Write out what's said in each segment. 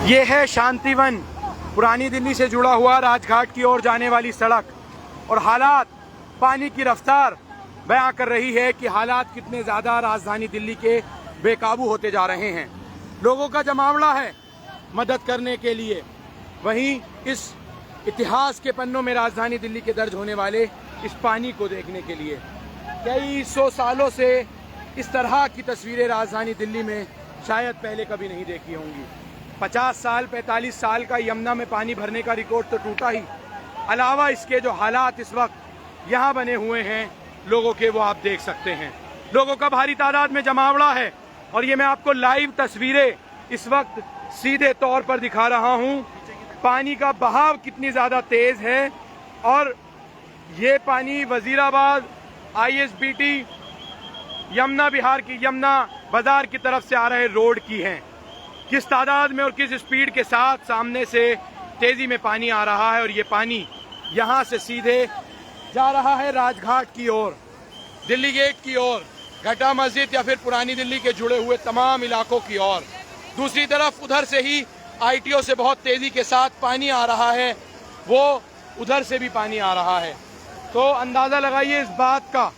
ये है शांतिवन, पुरानी दिल्ली से जुड़ा हुआ राजघाट की ओर जाने वाली सड़क। और हालात, पानी की रफ्तार बयां कर रही है कि हालात कितने ज़्यादा राजधानी दिल्ली के बेकाबू होते जा रहे हैं। लोगों का जमावड़ा है मदद करने के लिए। वहीं इस इतिहास के पन्नों में राजधानी दिल्ली के दर्ज होने वाले इस पानी को देखने के लिए कई सौ सालों से इस तरह की तस्वीरें राजधानी दिल्ली में शायद पहले कभी नहीं देखी होंगी। 50 साल 45 साल का यमुना में पानी भरने का रिकॉर्ड तो टूटा ही, अलावा इसके जो हालात इस वक्त यहाँ बने हुए हैं लोगों के, वो आप देख सकते हैं। लोगों का भारी तादाद में जमावड़ा है और ये मैं आपको लाइव तस्वीरें इस वक्त सीधे तौर पर दिखा रहा हूँ। पानी का बहाव कितनी ज़्यादा तेज़ है और ये पानी वजीराबाद ISBT यमुना विहार की यमुना बाजार की तरफ से आ रहे रोड की हैं। किस तादाद में और किस स्पीड के साथ सामने से तेजी में पानी आ रहा है और ये पानी यहाँ से सीधे जा रहा है राजघाट की ओर, दिल्ली गेट की ओर, घटा मस्जिद या फिर पुरानी दिल्ली के जुड़े हुए तमाम इलाकों की ओर। दूसरी तरफ उधर से ही ITO से बहुत तेजी के साथ पानी आ रहा है, वो उधर से भी पानी आ रहा है। तो अंदाज़ा लगाइए इस बात का,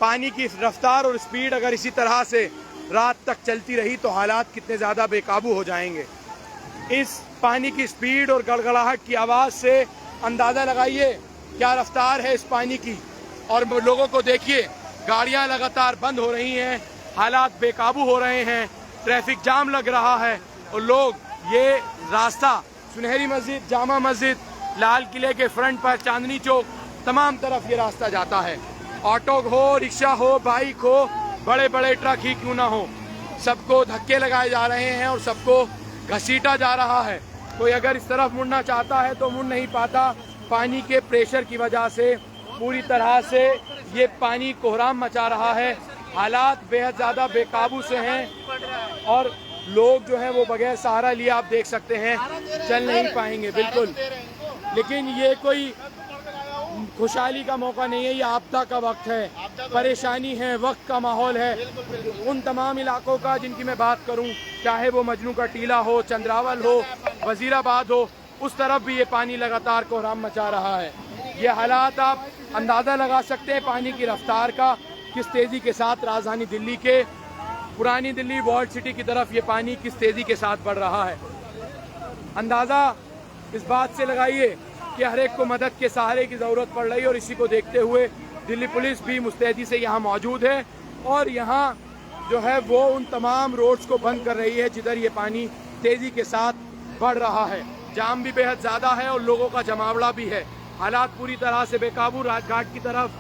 पानी की रफ्तार और स्पीड अगर इसी तरह से रात तक चलती रही तो हालात कितने ज़्यादा बेकाबू हो जाएंगे। इस पानी की स्पीड और गड़गड़ाहट की आवाज़ से अंदाज़ा लगाइए क्या रफ्तार है इस पानी की। और लोगों को देखिए, गाड़ियां लगातार बंद हो रही हैं, हालात बेकाबू हो रहे हैं, ट्रैफिक जाम लग रहा है और लोग ये रास्ता सुनहरी मस्जिद, जामा मस्जिद, लाल किले के फ्रंट पर चांदनी चौक, तमाम तरफ ये रास्ता जाता है। ऑटो हो, रिक्शा हो, बाइक हो, बड़े बड़े ट्रक ही क्यों ना हो, सबको धक्के लगाए जा रहे हैं और सबको घसीटा जा रहा है। कोई अगर इस तरफ मुड़ना चाहता है तो मुड़ नहीं पाता, पानी के प्रेशर की वजह से पूरी तरह से ये पानी कोहराम मचा रहा है। हालात बेहद ज़्यादा बेकाबू से हैं और लोग जो हैं वो बगैर सहारा लिए आप देख सकते हैं चल नहीं पाएंगे बिल्कुल। लेकिन ये कोई खुशहाली का मौका नहीं है, ये आपदा का वक्त है, परेशानी है, वक्त का माहौल है। उन तमाम इलाकों का जिनकी मैं बात करूं, चाहे वो मजनू का टीला हो, चंद्रावल हो, वजीराबाद हो, उस तरफ भी ये पानी लगातार कोहराम मचा रहा है। ये हालात आप अंदाज़ा लगा सकते हैं पानी की रफ्तार का, किस तेज़ी के साथ राजधानी दिल्ली के पुरानी दिल्ली वॉल्ड सिटी की तरफ ये पानी किस तेज़ी के साथ बढ़ रहा है। अंदाज़ा इस बात से लगाइए कि हर एक को मदद के सहारे की ज़रूरत पड़ रही है और इसी को देखते हुए दिल्ली पुलिस भी मुस्तैदी से यहाँ मौजूद है और यहाँ जो है वो उन तमाम रोड्स को बंद कर रही है जिधर ये पानी तेज़ी के साथ बढ़ रहा है। जाम भी बेहद ज़्यादा है और लोगों का जमावड़ा भी है। हालात पूरी तरह से बेकाबू, राजघाट की तरफ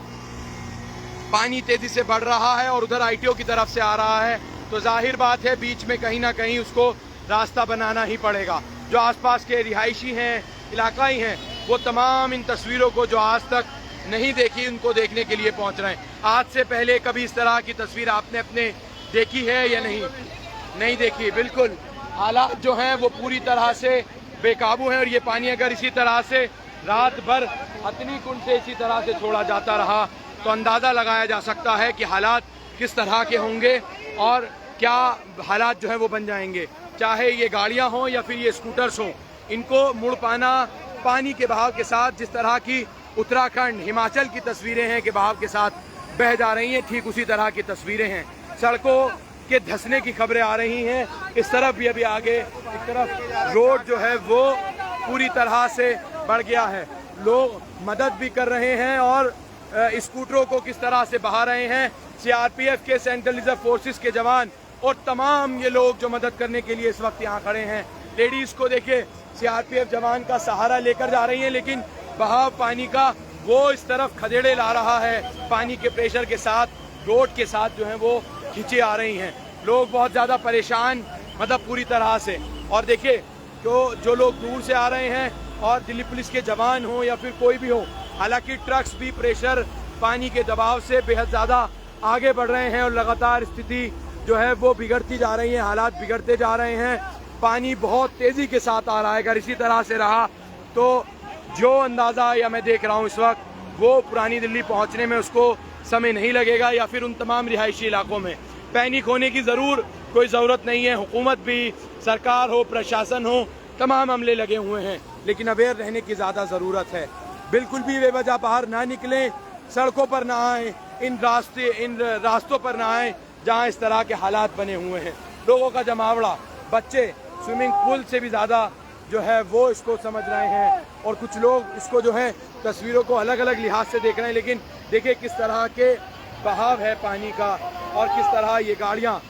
पानी तेज़ी से बढ़ रहा है और उधर ITO की तरफ से आ रहा है, तो जाहिर बात है बीच में कहीं ना कहीं उसको रास्ता बनाना ही पड़ेगा। जो आसपास के रिहायशी हैं, इलाकाई हैं, वो तमाम इन तस्वीरों को जो आज तक नहीं देखी उनको देखने के लिए पहुंच रहे हैं। आज से पहले कभी इस तरह की तस्वीर आपने अपने देखी है या नहीं देखी। बिल्कुल हालात जो हैं वो पूरी तरह से बेकाबू हैं और ये पानी अगर इसी तरह से रात भर हथनी कुंड से इसी तरह से छोड़ा जाता रहा तो अंदाज़ा लगाया जा सकता है कि हालात किस तरह के होंगे और क्या हालात जो है वो बन जाएंगे। चाहे ये गाड़ियाँ हों या फिर ये स्कूटर्स हों, इनको मुड़ पाना पानी के बहाव के साथ, जिस तरह की उत्तराखंड, हिमाचल की तस्वीरें हैं कि बहाव के साथ बह जा रही हैं, ठीक उसी तरह की तस्वीरें हैं। सड़कों के धंसने की खबरें आ रही हैं। इस तरफ भी अभी आगे इस तरफ रोड जो है वो पूरी तरह से बढ़ गया है। लोग मदद भी कर रहे हैं और स्कूटरों को किस तरह से बहा रहे हैं। CRPF के, सेंट्रल रिजर्व फोर्सेस के जवान और तमाम ये लोग जो मदद करने के लिए इस वक्त यहाँ खड़े हैं। लेडीज़ को देखिए, CRPF जवान का सहारा लेकर जा रही हैं, लेकिन बहाव पानी का वो इस तरफ खदेड़े ला रहा है। पानी के प्रेशर के साथ, रोड के साथ जो है वो खींचे आ रही हैं। लोग बहुत ज़्यादा परेशान, मतलब पूरी तरह से। और देखिए जो लोग दूर से आ रहे हैं और दिल्ली पुलिस के जवान हो या फिर कोई भी हो, हालांकि ट्रक्स भी प्रेशर पानी के दबाव से बेहद ज़्यादा आगे बढ़ रहे हैं और लगातार स्थिति जो है वो बिगड़ती जा रही है, हालात बिगड़ते जा रहे हैं। पानी बहुत तेज़ी के साथ आ रहा है। अगर इसी तरह से रहा तो जो अंदाज़ा या मैं देख रहा हूँ इस वक्त, वो पुरानी दिल्ली पहुँचने में उसको समय नहीं लगेगा या फिर उन तमाम रिहायशी इलाकों में। पैनिक होने की ज़रूर कोई ज़रूरत नहीं है। हुकूमत भी, सरकार हो, प्रशासन हो, तमाम अमले लगे हुए हैं, लेकिन अवेयर रहने की ज़्यादा ज़रूरत है। बिल्कुल भी बेवजह बाहर ना निकलें, सड़कों पर ना आएँ, इन रास्तों पर ना आएँ जहाँ इस तरह के हालात बने हुए हैं। लोगों का जमावड़ा, बच्चे स्विमिंग पूल से भी ज़्यादा जो है वो इसको समझ रहे हैं, और कुछ लोग इसको जो है तस्वीरों को अलग अलग लिहाज से देख रहे हैं। लेकिन देखिए किस तरह के बहाव है पानी का, और किस तरह ये गाड़ियाँ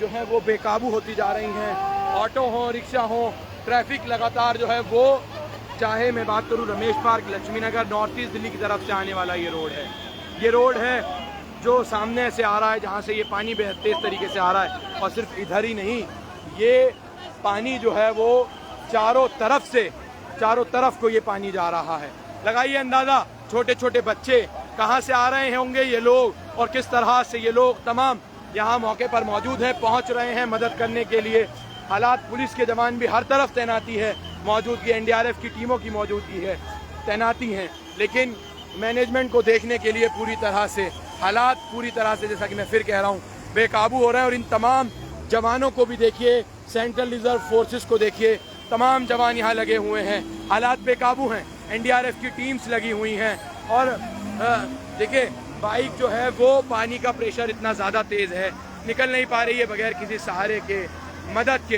जो है वो बेकाबू होती जा रही हैं। ऑटो हो, रिक्शा हो, ट्रैफिक लगातार जो है वो, चाहे मैं बात करूँ रमेश पार्क, लक्ष्मी नगर, नॉर्थ ईस्ट दिल्ली की तरफ से आने वाला ये रोड है। ये रोड है जो सामने से आ रहा है, जहाँ से ये पानी बेहद तेज़ तरीके से आ रहा है। और सिर्फ इधर ही नहीं, ये पानी जो है वो चारों तरफ को ये पानी जा रहा है। लगाइए अंदाज़ा, छोटे छोटे बच्चे कहाँ से आ रहे होंगे ये लोग, और किस तरह से ये लोग तमाम यहाँ मौके पर मौजूद हैं, पहुँच रहे हैं मदद करने के लिए। हालात, पुलिस के जवान भी हर तरफ तैनाती है, मौजूदगी NDRF की टीमों की मौजूदगी है, तैनाती हैं, लेकिन मैनेजमेंट को देखने के लिए पूरी तरह से हालात पूरी तरह से, जैसा कि मैं फिर कह रहा हूँ, बेकाबू हो रहे हैं। और इन तमाम जवानों को भी देखिए, सेंट्रल रिजर्व फोर्सेस को देखिए, तमाम जवान यहाँ लगे हुए हैं। हालात बेकाबू हैं, NDRF की टीम्स लगी हुई हैं। और देखिए बाइक जो है वो, पानी का प्रेशर इतना ज़्यादा तेज़ है, निकल नहीं पा रही है बगैर किसी सहारे के, मदद के,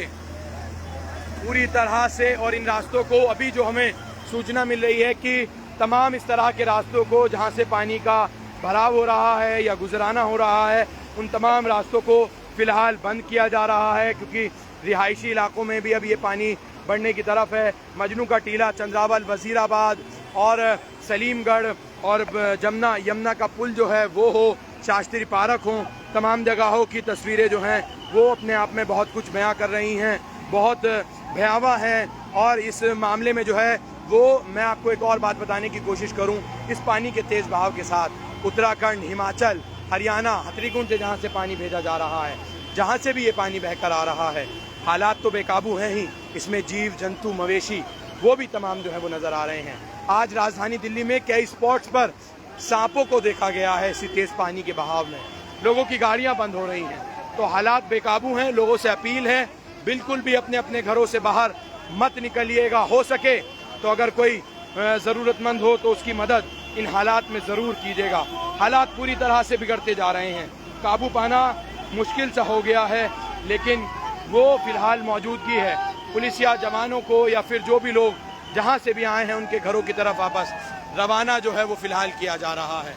पूरी तरह से। और इन रास्तों को अभी जो हमें सूचना मिल रही है कि तमाम इस तरह के रास्तों को जहाँ से पानी का भराव हो रहा है या गुजराना हो रहा है, उन तमाम रास्तों को फ़िलहाल बंद किया जा रहा है, क्योंकि रिहायशी इलाकों में भी अब ये पानी बढ़ने की तरफ है। मजनू का टीला, चंद्रावल, वजीराबाद और सलीमगढ़ और यमुना का पुल जो है वो हो, शास्त्री पार्क हो, तमाम जगहों की तस्वीरें जो हैं वो अपने आप में बहुत कुछ बयां कर रही हैं, बहुत भयावह हैं। और इस मामले में जो है वो, मैं आपको एक और बात बताने की कोशिश करूं, इस पानी के तेज़ बहाव के साथ उत्तराखंड, हिमाचल, हरियाणा, हथनीकुंड से जहां से पानी भेजा जा रहा है, जहां से भी ये पानी बहकर आ रहा है, हालात तो बेकाबू हैं ही, इसमें जीव जंतु, मवेशी, वो भी तमाम जो है वो नज़र आ रहे हैं। आज राजधानी दिल्ली में कई स्पॉट्स पर सांपों को देखा गया है इसी तेज़ पानी के बहाव में। लोगों की गाड़ियां बंद हो रही हैं, तो हालात बेकाबू हैं। लोगों से अपील है, बिल्कुल भी अपने अपने घरों से बाहर मत निकलिएगा। हो सके तो अगर कोई ज़रूरतमंद हो तो उसकी मदद इन हालात में ज़रूर कीजिएगा। हालात पूरी तरह से बिगड़ते जा रहे हैं, काबू पाना मुश्किल सा हो गया है, लेकिन वो फ़िलहाल मौजूदगी है पुलिस या जवानों को, या फिर जो भी लोग जहां से भी आए हैं उनके घरों की तरफ वापस रवाना जो है वो फ़िलहाल किया जा रहा है।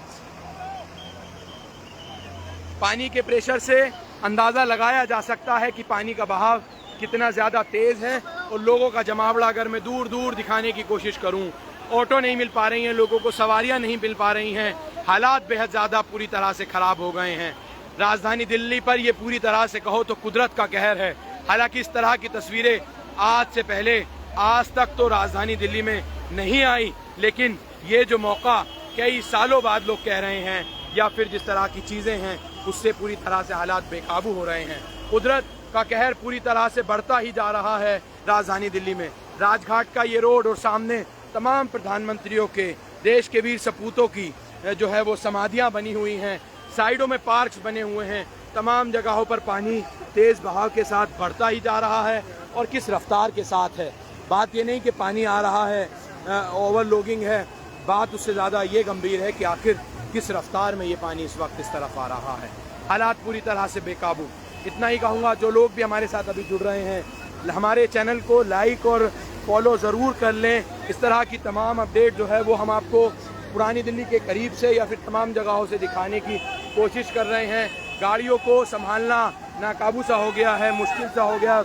पानी के प्रेशर से अंदाज़ा लगाया जा सकता है कि पानी का बहाव कितना ज़्यादा तेज़ है, और लोगों का जमावड़ा अगर मैं दूर दूर दिखाने की कोशिश करूं, ऑटो नहीं मिल पा रही हैं लोगों को, सवारियां नहीं मिल पा रही हैं, हालात बेहद ज़्यादा पूरी तरह से ख़राब हो गए हैं। राजधानी दिल्ली पर ये पूरी तरह से कहो तो कुदरत का कहर है। हालांकि इस तरह की तस्वीरें आज से पहले आज तक तो राजधानी दिल्ली में नहीं आई, लेकिन ये जो मौका कई सालों बाद लोग कह रहे हैं, या फिर जिस तरह की चीज़ें हैं उससे पूरी तरह से हालात बेकाबू हो रहे हैं। कुदरत का कहर पूरी तरह से बढ़ता ही जा रहा है राजधानी दिल्ली में। राजघाट का ये रोड और सामने तमाम प्रधानमंत्रियों के, देश के वीर सपूतों की जो है वो समाधियां बनी हुई हैं, साइडों में पार्क्स बने हुए हैं, तमाम जगहों पर पानी तेज़ बहाव के साथ बढ़ता ही जा रहा है। और किस रफ्तार के साथ है, बात ये नहीं कि पानी आ रहा है, ओवरलोडिंग है, बात उससे ज़्यादा ये गंभीर है कि आखिर किस रफ्तार में ये पानी इस वक्त इस तरफ आ रहा है। हालात पूरी तरह से बेकाबू। इतना ही कहूँगा, जो लोग भी हमारे साथ अभी जुड़ रहे हैं, हमारे चैनल को लाइक और फॉलो ज़रूर कर लें। इस तरह की तमाम अपडेट जो है वो हम आपको पुरानी दिल्ली के करीब से या फिर तमाम जगहों से दिखाने की कोशिश कर रहे हैं। गाड़ियों को संभालना नाकाबू सा हो गया है, मुश्किल सा हो गया,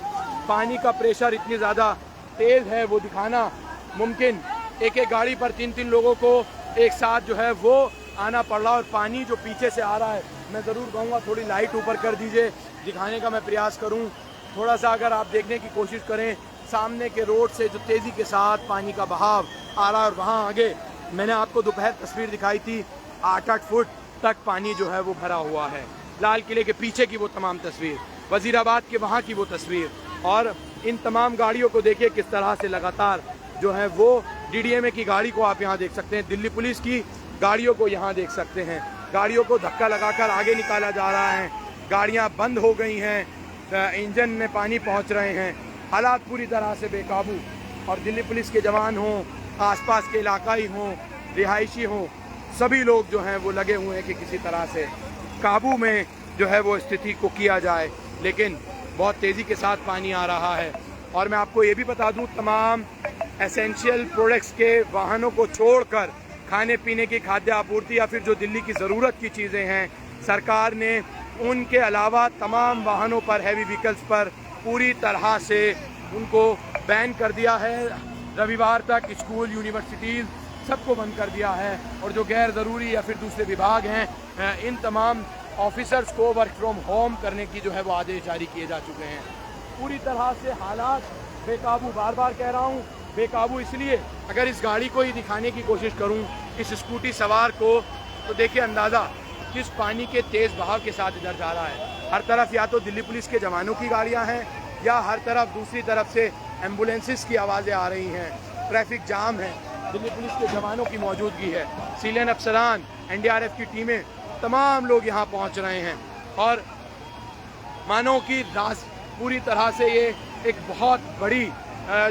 पानी का प्रेशर इतनी ज़्यादा तेज़ है वो दिखाना मुमकिन, एक एक गाड़ी पर 3-3 लोगों को एक साथ जो है वो आना पड़ रहा। और पानी जो पीछे से आ रहा है, मैं ज़रूर कहूँगा थोड़ी लाइट ऊपर कर दीजिए, दिखाने का मैं प्रयास करूँ थोड़ा सा। अगर आप देखने की कोशिश करें, सामने के रोड से जो तेज़ी के साथ पानी का बहाव आ रहा है, और वहाँ आगे मैंने आपको दोपहर तस्वीर दिखाई थी, 8-8 फुट तक पानी जो है वो भरा हुआ है। लाल किले के पीछे की वो तमाम तस्वीर, वजीराबाद के वहाँ की वो तस्वीर, और इन तमाम गाड़ियों को देखिए किस तरह से लगातार जो है वो DDMA की गाड़ी को आप यहाँ देख सकते हैं, दिल्ली पुलिस की गाड़ियों को यहाँ देख सकते हैं। गाड़ियों को धक्का लगाकर आगे निकाला जा रहा है, गाड़ियाँ बंद हो गई हैं, इंजन में पानी पहुंच रहे हैं। हालात पूरी तरह से बेकाबू, और दिल्ली पुलिस के जवान हों, आसपास के इलाकाई हों, रिहायशी हों, सभी लोग जो हैं वो लगे हुए हैं कि किसी तरह से काबू में जो है वो स्थिति को किया जाए। लेकिन बहुत तेज़ी के साथ पानी आ रहा है। और मैं आपको ये भी बता दूं, तमाम एसेंशियल प्रोडक्ट्स के वाहनों को छोड़कर खाने पीने की खाद्य आपूर्ति या फिर जो दिल्ली की ज़रूरत की चीज़ें हैं, सरकार ने उनके अलावा तमाम वाहनों पर, हैवी व्हीकल्स पर पूरी तरह से उनको बैन कर दिया है। रविवार तक स्कूल, यूनिवर्सिटीज़ सबको बंद कर दिया है। और जो गैर ज़रूरी या फिर दूसरे विभाग हैं, इन तमाम ऑफिसर्स को वर्क फ्रॉम होम करने की जो है वो आदेश जारी किए जा चुके हैं। पूरी तरह से हालात बेकाबू, बार बार कह रहा हूँ बेकाबू इसलिए, अगर इस गाड़ी को ही दिखाने की कोशिश करूँ, इस स्कूटी सवार को, तो देखिए अंदाज़ा किस पानी के तेज़ बहाव के साथ इधर जा रहा है। हर तरफ या तो दिल्ली पुलिस के जवानों की गाड़ियाँ हैं, या हर तरफ दूसरी तरफ से एम्बुलेंसेस की आवाज़ें आ रही हैं। ट्रैफिक जाम है, दिल्ली पुलिस के जवानों की मौजूदगी है, सीलियन अफसरान, NDRF की टीमें, तमाम लोग यहाँ पहुँच रहे हैं। और मानो कि पूरी तरह से ये एक बहुत बड़ी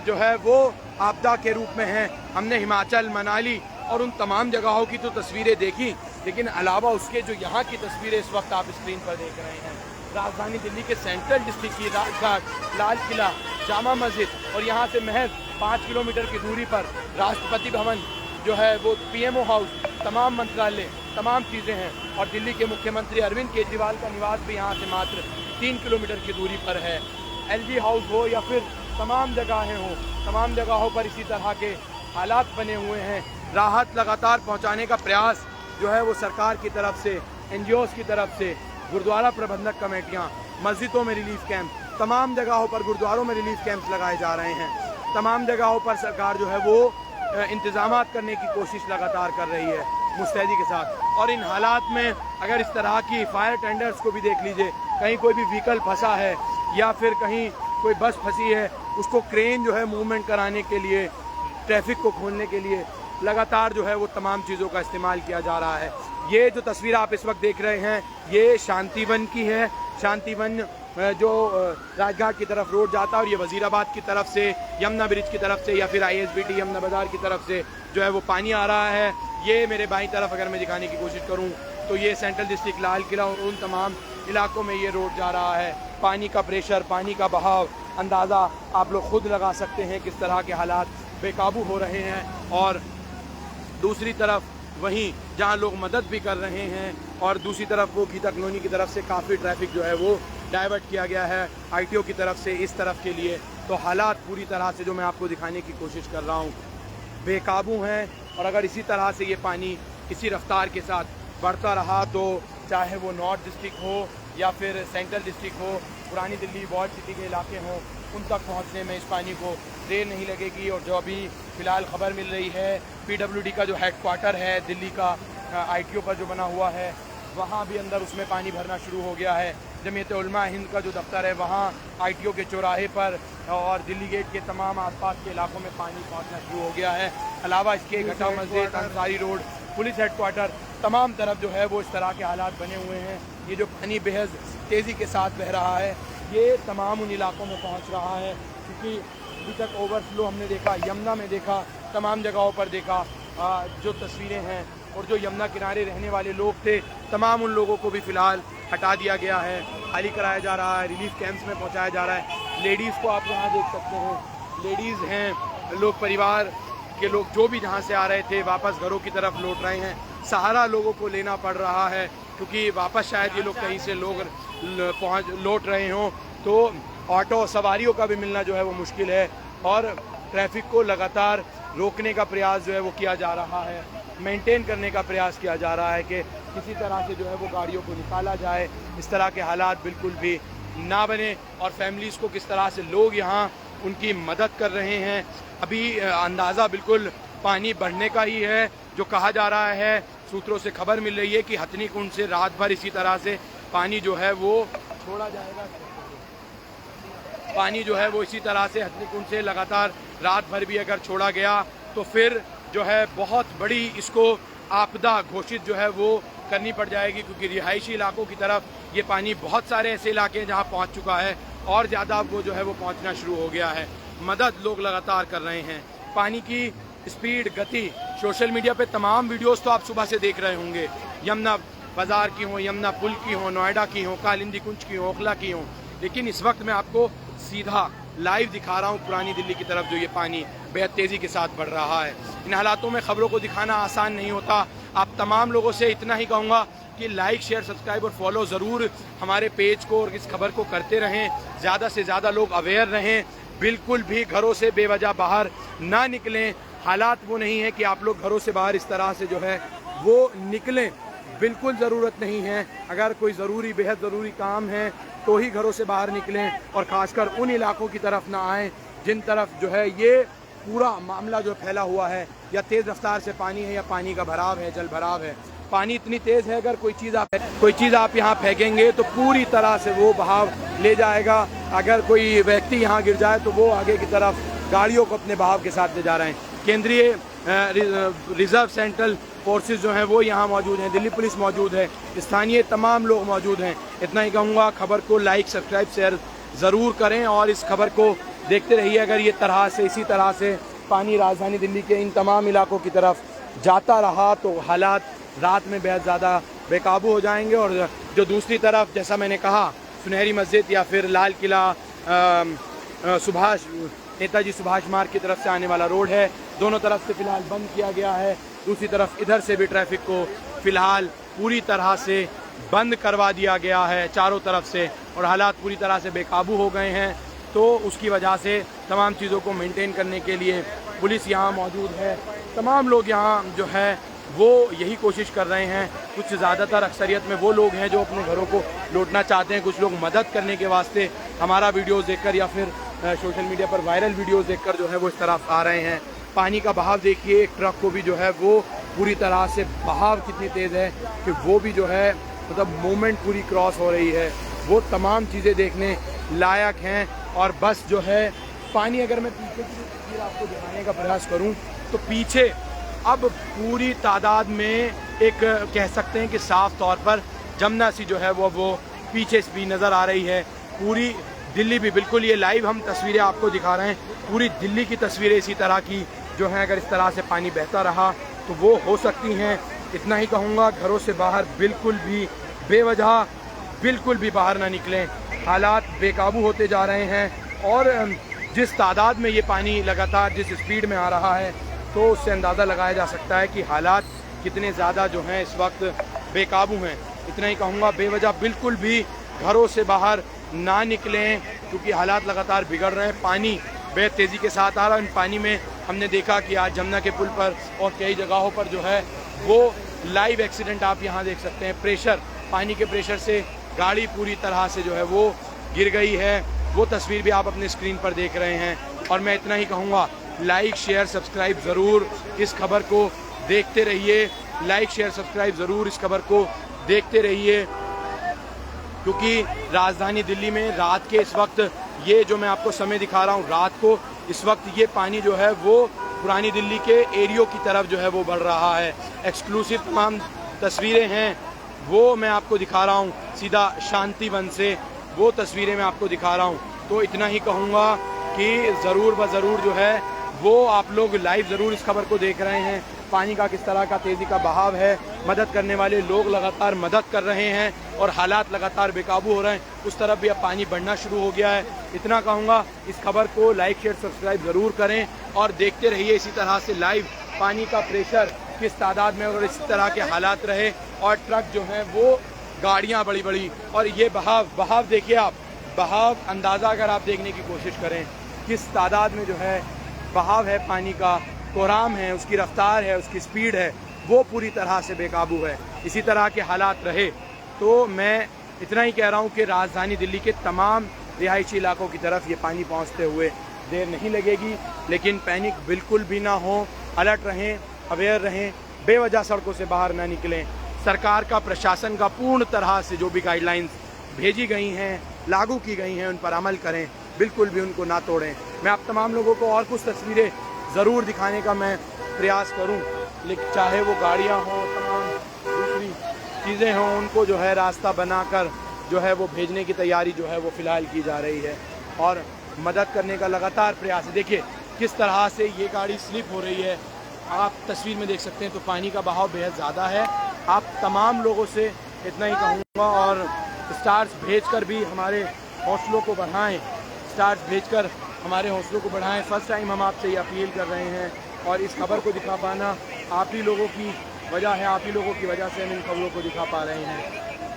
जो है वो आपदा के रूप में है। हमने हिमाचल, मनाली और उन तमाम जगहों की तो तस्वीरें देखी, लेकिन अलावा उसके जो यहाँ की तस्वीरें इस वक्त आप स्क्रीन पर देख रहे हैं, राजधानी दिल्ली के सेंट्रल डिस्ट्रिक्ट की राजघाट, लाल किला, जामा मस्जिद और यहाँ से महज 5 किलोमीटर की दूरी पर राष्ट्रपति भवन जो है वो, PMO हाउस, तमाम मंत्रालय, तमाम चीज़ें हैं। और दिल्ली के मुख्यमंत्री अरविंद केजरीवाल का निवास भी यहाँ से मात्र 3 किलोमीटर की दूरी पर है। LG हाउस हो या फिर तमाम जगहें हों, तमाम जगहों पर इसी तरह के हालात बने हुए हैं। राहत लगातार पहुँचाने का प्रयास जो है वो सरकार की तरफ से, NGOs की तरफ से, गुरुद्वारा प्रबंधक कमेटियाँ, मस्जिदों में रिलीफ कैंप, तमाम जगहों पर गुरुद्वारों में रिलीफ कैंप्स लगाए जा रहे हैं। तमाम जगहों पर सरकार जो है वो इंतजामात करने की कोशिश लगातार कर रही है मुस्तैदी के साथ। और इन हालात में अगर इस तरह की फायर टेंडर्स को भी देख लीजिए, कहीं कोई भी व्हीकल फंसा है या फिर कहीं कोई बस फंसी है, उसको क्रेन जो है मूवमेंट कराने के लिए, ट्रैफिक को खोलने के लिए लगातार जो है वो तमाम चीज़ों का इस्तेमाल किया जा रहा है। ये जो तस्वीर आप इस वक्त देख रहे हैं, ये शांतिवन की है। शांतिवन जो राजघाट की तरफ रोड जाता है, और ये वजीराबाद की तरफ से, यमुना ब्रिज की तरफ से या फिर ISBT यमुना बाजार की तरफ से जो है वो पानी आ रहा है। ये मेरे बाईं तरफ अगर मैं दिखाने की कोशिश करूं तो ये सेंट्रल डिस्ट्रिक्ट, लाल किला और उन तमाम इलाकों में ये रोड जा रहा है। पानी का प्रेशर, पानी का बहाव, अंदाज़ा आप लोग खुद लगा सकते हैं किस तरह के हालात बेकाबू हो रहे हैं। और दूसरी तरफ वहीं जहां लोग मदद भी कर रहे हैं, और दूसरी तरफ वो गीता कॉलोनी की तरफ से काफ़ी ट्रैफिक जो है वो डाइवर्ट किया गया है ITO की तरफ से इस तरफ के लिए। तो हालात पूरी तरह से जो मैं आपको दिखाने की कोशिश कर रहा हूँ बेकाबू हैं। और अगर इसी तरह से ये पानी इसी रफ्तार के साथ बढ़ता रहा तो चाहे वो नॉर्थ डिस्ट्रिक्ट हो या फिर सेंट्रल डिस्ट्रिक्ट हो, पुरानी दिल्ली, वॉर्ड सिटी के इलाके हों, उन तक पहुंचने में इस पानी को देर नहीं लगेगी। और जो अभी फ़िलहाल खबर मिल रही है, PWD का जो हेडक्वार्टर है दिल्ली का, ITO पर जो बना हुआ है, वहाँ भी अंदर उसमें पानी भरना शुरू हो गया है। जमीयत उलमा हिंद का जो दफ्तर है वहाँ ITO के चौराहे पर और दिल्ली गेट के तमाम आसपास के इलाकों में पानी पहुँचना शुरू हो गया है। अलावा इसके घटा मस्जिद, अंसारी रोड, पुलिस हेडक्वार्टर, तमाम तरफ जो है वो इस तरह के हालात बने हुए हैं। ये जो पानी बेहद तेज़ी के साथ बह रहा है, ये तमाम उन इलाकों में पहुँच रहा है। क्योंकि अभी तक ओवरफ्लो हमने देखा, यमुना में देखा, तमाम जगहों पर देखा। जो तस्वीरें हैं, और जो यमुना किनारे रहने वाले लोग थे, तमाम उन लोगों को भी फ़िलहाल हटा दिया गया है, खाली कराया जा रहा है, रिलीफ कैंप्स में पहुंचाया जा रहा है। लेडीज़ को आप यहाँ देख सकते हैं, लेडीज़ हैं, लोग, परिवार के लोग जो भी जहाँ से आ रहे थे वापस घरों की तरफ लौट रहे हैं। सहारा लोगों को लेना पड़ रहा है क्योंकि वापस शायद ये लोग कहीं से लोग लौट रहे हों, तो ऑटो सवारियों का भी मिलना जो है वो मुश्किल है। और ट्रैफिक को लगातार रोकने का प्रयास जो है वो किया जा रहा है, मेंटेन करने का प्रयास किया जा रहा है कि किसी तरह से जो है वो गाड़ियों को निकाला जाए, इस तरह के हालात बिल्कुल भी ना बने। और फैमिलीज़ को किस तरह से लोग यहाँ उनकी मदद कर रहे हैं। अभी अंदाज़ा बिल्कुल पानी बढ़ने का ही है। जो कहा जा रहा है, सूत्रों से खबर मिल रही है कि हथनी कुंड से रात भर इसी तरह से पानी जो है वो छोड़ा जाएगा। पानी जो है वो इसी तरह से हथनी कुंड से लगातार रात भर भी अगर छोड़ा गया तो फिर जो है बहुत बड़ी इसको आपदा घोषित जो है वो करनी पड़ जाएगी, क्योंकि रिहायशी इलाकों की तरफ ये पानी, बहुत सारे ऐसे इलाके हैं जहाँ पहुँच चुका है और ज़्यादा वो जो है वो पहुंचना शुरू हो गया है। मदद लोग लगातार कर रहे हैं। पानी की स्पीड, गति, सोशल मीडिया पे तमाम वीडियोस तो आप सुबह से देख रहे होंगे, यमुना बाज़ार की हो, यमुना पुल की हो, नोएडा की हो, कालिंदी कुंज की हो, ओखला की हो, लेकिन इस वक्त मैं आपको सीधा लाइव दिखा रहा हूँ पुरानी दिल्ली की तरफ जो ये पानी बेहद तेज़ी के साथ बढ़ रहा है। इन हालातों में खबरों को दिखाना आसान नहीं होता। आप तमाम लोगों से इतना ही कहूँगा कि लाइक, शेयर, सब्सक्राइब और फॉलो ज़रूर हमारे पेज को और इस खबर को करते रहें। ज़्यादा से ज़्यादा लोग अवेयर रहें, बिल्कुल भी घरों से बेवजह बाहर ना निकलें। हालात वो नहीं है कि आप लोग घरों से बाहर इस तरह से जो है वो निकलें, बिल्कुल ज़रूरत नहीं है। अगर कोई ज़रूरी, बेहद ज़रूरी काम है तो ही घरों से बाहर निकलें, और ख़ासकर उन इलाकों की तरफ ना आएँ जिन तरफ जो है ये पूरा मामला जो फैला हुआ है, या तेज़ रफ्तार से पानी है या पानी का भराव है, जल भराव है। पानी इतनी तेज़ है, अगर कोई चीज़ आप यहाँ फेंकेंगे तो पूरी तरह से वो बहाव ले जाएगा। अगर कोई व्यक्ति यहाँ गिर जाए तो वो आगे की तरफ गाड़ियों को अपने बहाव के साथ ले जा रहे हैं। केंद्रीय रिजर्व सेंट्रल फोर्सेस जो हैं वो यहाँ मौजूद हैं, दिल्ली पुलिस मौजूद है, स्थानीय तमाम लोग मौजूद हैं। इतना ही कहूँगा, खबर को लाइक, सब्सक्राइब, शेयर ज़रूर करें और इस खबर को देखते रहिए। अगर ये इसी तरह से पानी राजधानी दिल्ली के इन तमाम इलाकों की तरफ जाता रहा तो हालात रात में बेहद ज़्यादा बेकाबू हो जाएंगे। और जो दूसरी तरफ, जैसा मैंने कहा, सुनहरी मस्जिद या फिर लाल किला, नेताजी सुभाष मार्ग की तरफ से आने वाला रोड है, दोनों तरफ से फ़िलहाल बंद किया गया है। दूसरी तरफ इधर से भी ट्रैफिक को फ़िलहाल पूरी तरह से बंद करवा दिया गया है चारों तरफ से, और हालात पूरी तरह से बेकाबू हो गए हैं। तो उसकी वजह से तमाम चीज़ों को मेंटेन करने के लिए पुलिस यहाँ मौजूद है। तमाम लोग यहाँ जो है वो यही कोशिश कर रहे हैं। कुछ ज़्यादातर अक्सरियत में वो लोग हैं जो अपने घरों को लौटना चाहते हैं। कुछ लोग मदद करने के वास्ते हमारा वीडियोस देखकर या फिर सोशल मीडिया पर वायरल वीडियोस देखकर जो है वो इस तरफ आ रहे हैं। पानी का बहाव देखिए, एक ट्रक को भी जो है वो पूरी तरह से, बहाव कितनी तेज़ है कि वो भी जो है मतलब मूवमेंट पूरी क्रॉस हो रही है। वो तमाम चीज़ें देखने लायक हैं। और बस जो है पानी, अगर मैं पीछे की तस्वीर आपको दिखाने का प्रयास करूं तो पीछे अब पूरी तादाद में, एक कह सकते हैं कि साफ तौर पर जमुना सी जो है वो पीछे भी नज़र आ रही है। पूरी दिल्ली भी, बिल्कुल ये लाइव हम तस्वीरें आपको दिखा रहे हैं, पूरी दिल्ली की तस्वीरें इसी तरह की जो हैं, अगर इस तरह से पानी बहता रहा तो वो हो सकती हैं। इतना ही कहूँगा, घरों से बाहर बिल्कुल भी बेवजह बिल्कुल भी बाहर ना निकलें। हालात बेकाबू होते जा रहे हैं, और जिस तादाद में ये पानी लगातार जिस स्पीड में आ रहा है तो उससे अंदाज़ा लगाया जा सकता है कि हालात कितने ज़्यादा जो हैं इस वक्त बेकाबू हैं। इतना ही कहूँगा, बेवजह बिल्कुल भी घरों से बाहर ना निकलें, क्योंकि हालात लगातार बिगड़ रहे हैं। पानी बेहद तेज़ी के साथ आ रहा है। इन पानी में हमने देखा कि आज जमुना के पुल पर और कई जगहों पर जो है वो लाइव एक्सीडेंट आप यहाँ देख सकते हैं। प्रेशर, पानी के प्रेशर से गाड़ी पूरी तरह से जो है वो गिर गई है। वो तस्वीर भी आप अपने स्क्रीन पर देख रहे हैं। और मैं इतना ही कहूँगा, लाइक, शेयर, सब्सक्राइब ज़रूर इस खबर को देखते रहिए। लाइक, शेयर, सब्सक्राइब ज़रूर इस खबर को देखते रहिए, क्योंकि राजधानी दिल्ली में रात के इस वक्त, ये जो मैं आपको समय दिखा रहा हूँ, रात को इस वक्त ये पानी जो है वो पुरानी दिल्ली के एरियो की तरफ जो है वो बढ़ रहा है। एक्सक्लूसिव तमाम तस्वीरें हैं वो मैं आपको दिखा रहा हूँ, सीधा शांतिवन से वो तस्वीरें मैं आपको दिखा रहा हूँ। तो इतना ही कहूँगा कि ज़रूर ब ज़रूर जो है वो आप लोग लाइव ज़रूर इस खबर को देख रहे हैं। पानी का किस तरह का तेज़ी का बहाव है, मदद करने वाले लोग लगातार मदद कर रहे हैं और हालात लगातार बेकाबू हो रहे हैं। उस तरफ भी अब पानी बढ़ना शुरू हो गया है। इतना कहूँगा, इस खबर को लाइक, शेयर, सब्सक्राइब ज़रूर करें और देखते रहिए इसी तरह से लाइव पानी का प्रेशर किस तादाद में, और इस तरह के हालात रहे। और ट्रक जो हैं वो, गाड़ियाँ बड़ी बड़ी, और ये बहाव देखिए आप, बहाव अंदाज़ा अगर आप देखने की कोशिश करें किस तादाद में जो है बहाव है पानी का, कोराम है, उसकी रफ्तार है, उसकी स्पीड है, वो पूरी तरह से बेकाबू है। इसी तरह के हालात रहे तो मैं इतना ही कह रहा हूँ कि राजधानी दिल्ली के तमाम रिहायशी इलाकों की तरफ ये पानी पहुँचते हुए देर नहीं लगेगी। लेकिन पैनिक बिल्कुल भी ना हो, अलर्ट रहें, अवेयर रहें, बेवजह सड़कों से बाहर ना निकलें। सरकार का, प्रशासन का पूर्ण तरह से जो भी गाइडलाइंस भेजी गई हैं, लागू की गई हैं, उन पर अमल करें, बिल्कुल भी उनको ना तोड़ें। मैं आप तमाम लोगों को और कुछ तस्वीरें ज़रूर दिखाने का मैं प्रयास करूं, लेकिन चाहे वो गाड़ियां हों, तमाम दूसरी चीज़ें हों, उनको जो है रास्ता बनाकर जो है वो भेजने की तैयारी जो है वो फ़िलहाल की जा रही है और मदद करने का लगातार प्रयास है। देखिए किस तरह से ये गाड़ी स्लिप हो रही है, आप तस्वीर में देख सकते हैं। तो पानी का बहाव बेहद ज़्यादा है। आप तमाम लोगों से इतना ही कहूँगा और स्टार्स भेजकर भी हमारे हौसलों को बढ़ाएं, स्टार्स भेजकर हमारे हौसलों को बढ़ाएं। फर्स्ट टाइम हम आपसे ये अपील कर रहे हैं और इस खबर को दिखा पाना आप ही लोगों की वजह है, आप ही लोगों की वजह से हम इन खबरों को दिखा पा रहे हैं।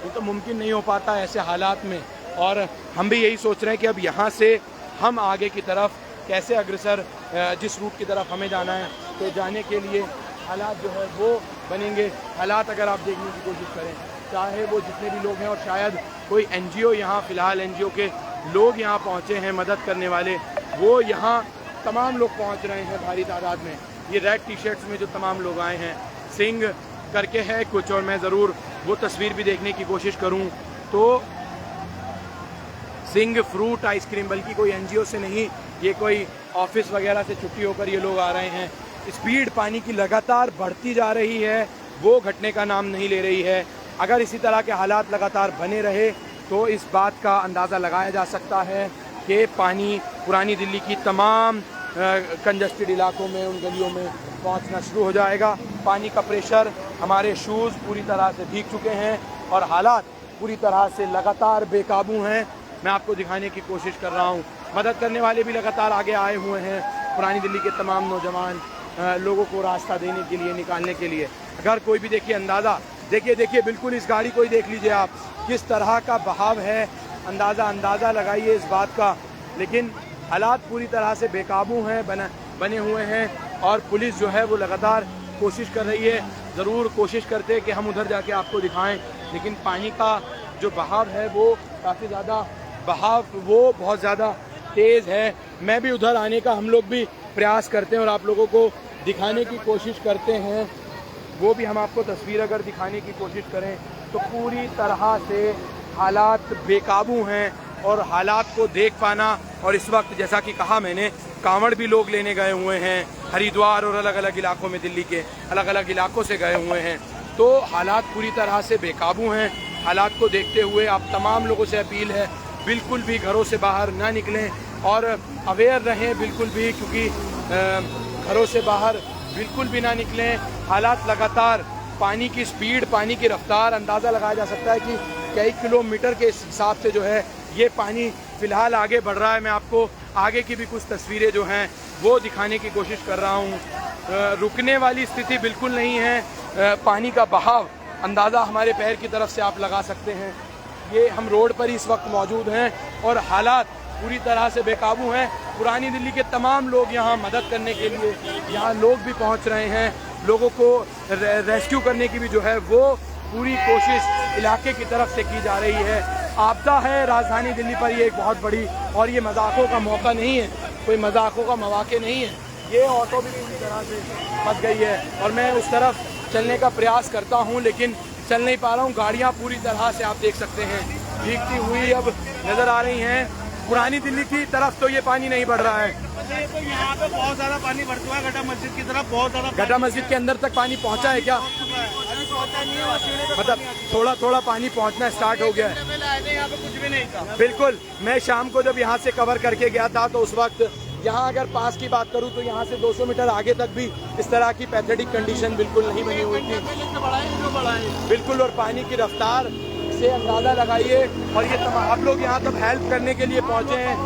ये तो मुमकिन नहीं हो पाता ऐसे हालात में, और हम भी यही सोच रहे हैं कि अब यहाँ से हम आगे की तरफ कैसे अग्रसर, जिस रूट की तरफ हमें जाना है तो जाने के लिए हालात जो है वो बनेंगे। हालात अगर आप देखने की कोशिश करें, चाहे वो जितने भी लोग हैं, और शायद कोई एनजीओ यहाँ फ़िलहाल एनजीओ के लोग यहाँ पहुँचे हैं मदद करने वाले, वो यहाँ तमाम लोग पहुँच रहे हैं भारी तादाद में। ये रेड टी शर्ट्स में जो तमाम लोग आए हैं, सिंह करके है कुछ, और मैं ज़रूर वो तस्वीर भी देखने की कोशिश करूँ तो सिंह फ्रूट आइसक्रीम, बल्कि कोई एनजीओ से नहीं, ये कोई ऑफिस वगैरह से छुट्टी होकर ये लोग आ रहे हैं। स्पीड पानी की लगातार बढ़ती जा रही है, वो घटने का नाम नहीं ले रही है। अगर इसी तरह के हालात लगातार बने रहे तो इस बात का अंदाज़ा लगाया जा सकता है कि पानी पुरानी दिल्ली की तमाम कंजस्टेड इलाकों में, उन गलियों में पहुंचना शुरू हो जाएगा। पानी का प्रेशर, हमारे शूज़ पूरी तरह से भीग चुके हैं और हालात पूरी तरह से लगातार बेकाबू हैं। मैं आपको दिखाने की कोशिश कर रहा हूं। मदद करने वाले भी लगातार आगे आए हुए हैं, पुरानी दिल्ली के तमाम नौजवान लोगों को रास्ता देने के लिए, निकालने के लिए। अगर कोई भी देखिए अंदाज़ा, देखिए बिल्कुल इस गाड़ी को ही देख लीजिए आप, किस तरह का बहाव है, अंदाज़ा लगाइए इस बात का। लेकिन हालात पूरी तरह से बेकाबू हैं, बने हुए हैं, और पुलिस जो है वो लगातार कोशिश कर रही है। ज़रूर कोशिश करते हैं कि हम उधर जाके आपको दिखाएं, लेकिन पानी का जो बहाव है वो काफ़ी ज़्यादा, बहाव वो बहुत ज़्यादा तेज़ है। मैं भी उधर आने का, हम लोग भी प्रयास करते हैं और आप लोगों को दिखाने की कोशिश करते हैं। वो भी हम आपको तस्वीर अगर दिखाने की कोशिश करें तो पूरी तरह से हालात बेकाबू हैं, और हालात को देख पाना, और इस वक्त जैसा कि कहा मैंने, कांवड़ भी लोग लेने गए हुए हैं हरिद्वार और अलग अलग इलाकों में, दिल्ली के अलग अलग इलाकों से गए हुए हैं। तो हालात पूरी तरह से बेकाबू हैं। हालात को देखते हुए आप तमाम लोगों से अपील है, बिल्कुल भी घरों से बाहर ना निकलें और अवेयर रहें बिल्कुल भी, क्योंकि घरों से बाहर बिल्कुल भी ना निकलें। हालात लगातार, पानी की स्पीड, पानी की रफ्तार, अंदाज़ा लगाया जा सकता है कि कई किलोमीटर के हिसाब से जो है ये पानी फ़िलहाल आगे बढ़ रहा है। मैं आपको आगे की भी कुछ तस्वीरें जो हैं वो दिखाने की कोशिश कर रहा हूँ। रुकने वाली स्थिति बिल्कुल नहीं है। पानी का बहाव, अंदाज़ा हमारे पैर की तरफ से आप लगा सकते हैं। ये हम रोड पर ही इस वक्त मौजूद हैं और हालात पूरी तरह से बेकाबू हैं। पुरानी दिल्ली के तमाम लोग यहाँ मदद करने के लिए, यहाँ लोग भी पहुँच रहे हैं। लोगों को रेस्क्यू करने की भी जो है वो पूरी कोशिश इलाके की तरफ से की जा रही है। आपदा है राजधानी दिल्ली पर, ये एक बहुत बड़ी, और ये मजाकों का मौका नहीं है, कोई मजाकों का मौके नहीं है। ये ऑटो भी पूरी तरह से फंस गई है और मैं उस तरफ चलने का प्रयास करता हूँ लेकिन चल नहीं पा रहा हूँ। गाड़ियाँ पूरी तरह से आप देख सकते हैं भीगती हुई अब नज़र आ रही हैं। पुरानी दिल्ली की तरफ तो ये पानी नहीं बढ़ रहा है, तो यहाँ पे बहुत ज़्यादा पानी बढ़ चुका है। गड्ढा मस्जिद की तरफ बहुत ज़्यादा, गड्ढा मस्जिद के अंदर तक पानी पहुँचा है क्या? अभी पहुँचा नहीं है, मतलब थोड़ा थोड़ा पानी पहुँचना स्टार्ट हो गया है। यहाँ पे कुछ भी नहीं था। बिल्कुल, मैं शाम को जब यहाँ से कवर करके गया था तो उस वक्त यहाँ अगर पास की बात करूँ तो यहाँ से 200 मीटर आगे तक भी इस तरह की पैथेटिक कंडीशन बिल्कुल नहीं बनी हुई थी। बिल्कुल, और पानी की रफ्तार से अंदाज़ा लगाइए। और ये तमाम आप लोग यहाँ तब हेल्प करने के लिए पहुँचे हैं।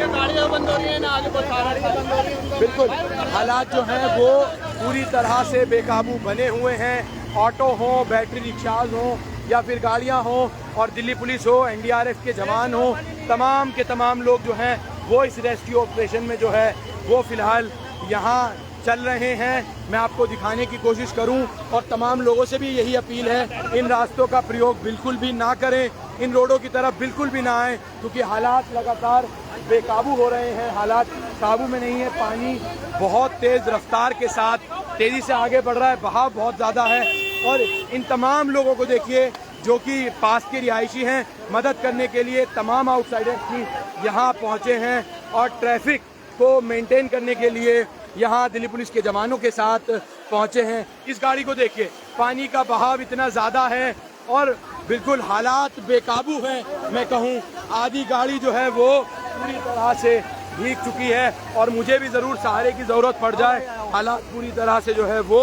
गाड़ियाँ बंद हो रही है ना, आगे बंद हो रही है। बिल्कुल, हालात जो हैं वो पूरी तरह से बेकाबू बने हुए हैं। ऑटो हो, बैटरी रिक्शाज हो, या फिर गाड़ियाँ हो, और दिल्ली पुलिस हो, एनडीआरएफ के जवान हो, तमाम के तमाम लोग जो हैं वो इस रेस्क्यू ऑपरेशन में जो है वो फ़िलहाल यहाँ चल रहे हैं। मैं आपको दिखाने की कोशिश करूं और तमाम लोगों से भी यही अपील है, इन रास्तों का प्रयोग बिल्कुल भी ना करें, इन रोडों की तरफ बिल्कुल भी ना आएँ, क्योंकि हालात लगातार बेकाबू हो रहे हैं। हालात काबू में नहीं है। पानी बहुत तेज़ रफ्तार के साथ तेज़ी से आगे बढ़ रहा है, बहाव बहुत ज़्यादा है। और इन तमाम लोगों को देखिए जो कि पास के रिहायशी हैं, मदद करने के लिए तमाम आउटसाइडर्स की यहाँ पहुँचे हैं और ट्रैफिक को मेंटेन करने के लिए यहाँ दिल्ली पुलिस के जवानों के साथ पहुँचे हैं। इस गाड़ी को देखिए, पानी का बहाव इतना ज़्यादा है और बिल्कुल हालात बेकाबू हैं। मैं कहूँ आधी गाड़ी जो है वो पूरी तरह से भीग चुकी है और मुझे भी ज़रूर सहारे की ज़रूरत पड़ जाए। हालात पूरी तरह से जो है वो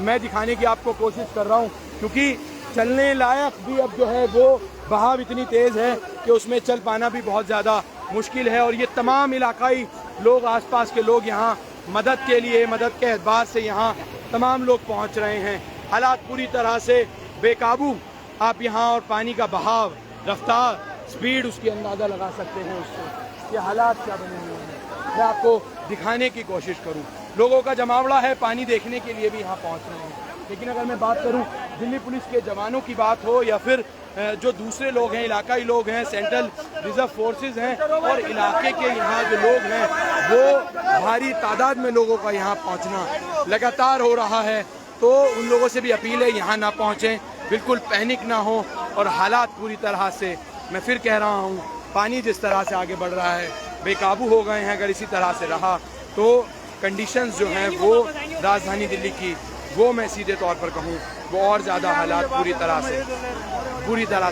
मैं दिखाने की आपको कोशिश कर रहा हूँ, क्योंकि चलने लायक भी अब जो है वो बहाव इतनी तेज़ है कि उसमें चल पाना भी बहुत ज़्यादा मुश्किल है। और ये तमाम इलाकाई लोग, आसपास के लोग यहाँ मदद के लिए, मदद के एतबार से यहाँ तमाम लोग पहुँच रहे हैं। हालात पूरी तरह से बेकाबू आप यहाँ, और पानी का बहाव, रफ्तार, स्पीड, उसकी अंदाज़ा लगा सकते हैं उससे ये हालात क्या बने हुए हैं। मैं आपको दिखाने की कोशिश करूं। लोगों का जमावड़ा है, पानी देखने के लिए भी यहाँ पहुँच रहे हैं। लेकिन अगर मैं बात करूं दिल्ली पुलिस के जवानों की बात हो या फिर जो दूसरे लोग हैं, इलाकाई लोग हैं, सेंट्रल रिजर्व फोर्सेस हैं और इलाके के यहाँ जो लोग हैं, वो भारी तादाद में लोगों का यहाँ पहुँचना लगातार हो रहा है। तो उन लोगों से भी अपील है यहाँ ना पहुँचें, बिल्कुल पैनिक ना हो। और हालात पूरी तरह से, मैं फिर कह रहा हूँ, पानी जिस तरह से आगे बढ़ रहा है बेकाबू हो गए हैं। अगर इसी तरह से रहा तो कंडीशंस जो हैं वो राजधानी दिल्ली की, वो मैं सीधे तौर पर कहूँ वो और ज़्यादा हालात पूरी तरह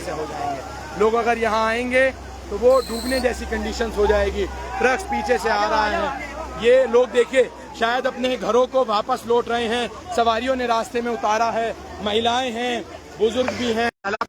से हो जाएंगे। लोग अगर यहाँ आएंगे तो वो डूबने जैसी कंडीशंस हो जाएगी। ट्रक्स पीछे से आ रहा है, ये लोग देखिए शायद अपने घरों को वापस लौट रहे हैं, सवारियों ने रास्ते में उतारा है, महिलाएं हैं, बुजुर्ग भी हैं। हालात